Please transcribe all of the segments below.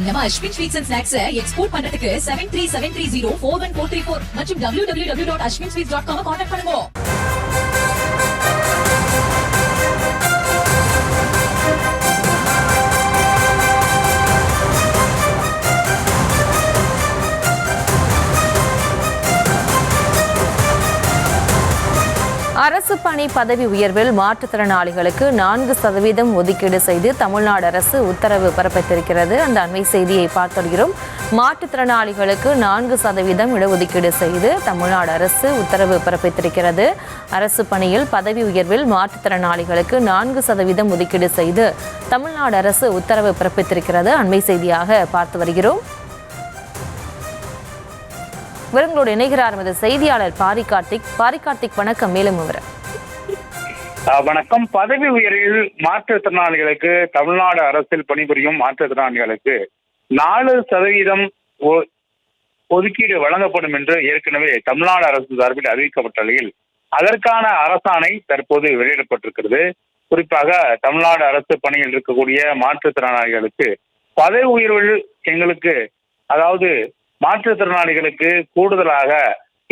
நம்ம Ashwin sweets and snacks export பண்றதுக்கு 7373041434 மற்றும் www.ashwinsweets.com கான்டாக்ட் பண்ணுங்க. அரசு பணி பதவி உயர்வில் மாற்றுத்திறனாளிகளுக்கு 4% ஒதுக்கீடு செய்து தமிழ்நாடு அரசு உத்தரவு பிறப்பித்திருக்கிறது. அந்த அண்மை செய்தியை பார்த்துள்ளோம். மாற்றுத்திறனாளிகளுக்கு 4% இடஒதுக்கீடு செய்து தமிழ்நாடு அரசு உத்தரவு பிறப்பித்திருக்கிறது. அரசு பணியில் பதவி உயர்வில் மாற்றுத்திறனாளிகளுக்கு 4% ஒதுக்கீடு செய்து தமிழ்நாடு அரசு உத்தரவு பிறப்பித்திருக்கிறது. அண்மை செய்தியாக பார்த்து வருகிறோம். விவரங்களோடு இணைகிறார் எமது செய்தியாளர் பாரிகார்த்திக். வணக்கம். மேலும் விவரம். வணக்கம். பதவி உயர்வில் மாற்றுத்திறனாளிகளுக்கு தமிழ்நாடு அரசில் பணிபுரியும் மாற்றுத்திறனாளிகளுக்கு 4% ஒதுக்கீடு வழங்கப்படும் என்று ஏற்கனவே தமிழ்நாடு அரசு சார்பில் அறிவிக்கப்பட்ட நிலையில் அதற்கான அரசாணை தற்போது வெளியிடப்பட்டிருக்கிறது. குறிப்பாக தமிழ்நாடு அரசு பணியில் இருக்கக்கூடிய மாற்றுத்திறனாளிகளுக்கு பதவி உயர்வில் எங்களுக்கு, அதாவது மாற்றுத்திறனாளிகளுக்கு கூடுதலாக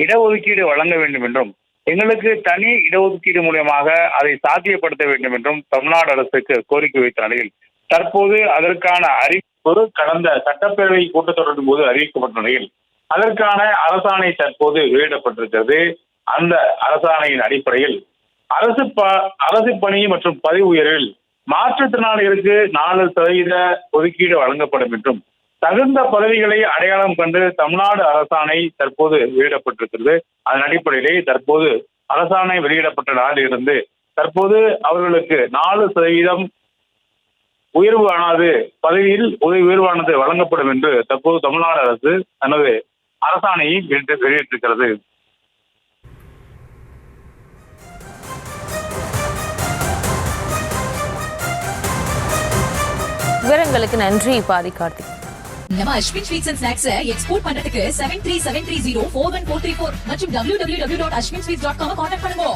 இடஒதுக்கீடு வழங்க வேண்டும் என்றும், எங்களுக்கு தனி இடஒதுக்கீடு மூலமாக அதை சாத்தியப்படுத்த வேண்டும் என்றும் தமிழ்நாடு அரசுக்கு கோரிக்கை வைத்த நிலையில் தற்போது அதற்கான அறிவிப்பு கடந்த சட்டப்பேரவை கூட்டத்தொடரின் போது அறிவிக்கப்பட்ட நிலையில் அதற்கான அரசாணை தற்போது வெளியிடப்பட்டிருக்கிறது. அந்த அரசாணையின் அடிப்படையில் அரசு பணி மற்றும் பதவி உயர்வில் மாற்றுத்திறனாளிகளுக்கு 4% ஒதுக்கீடு வழங்கப்படும் என்றும், தகுந்த பதவிகளை அடையாளம் கண்டு தமிழ்நாடு அரசாணை தற்போது வெளியிடப்பட்டிருக்கிறது. அதன் அடிப்படையிலே தற்போது அரசாணை வெளியிடப்பட்ட நாளிலிருந்து தற்போது அவர்களுக்கு 4% பதவியில் உயர்வானது வழங்கப்படும் என்று தற்போது தமிழ்நாடு அரசு தனது அரசாணையை வெளியிட்டிருக்கிறது. விவரங்களுக்கு நன்றி பாரிகார்த்திக். நம்ம Ashwin sweets and snacks export பண்றதுக்கு 7373041434 மற்றும் www.ashwinsweets.com கான்டாக்ட் பண்ணுங்க.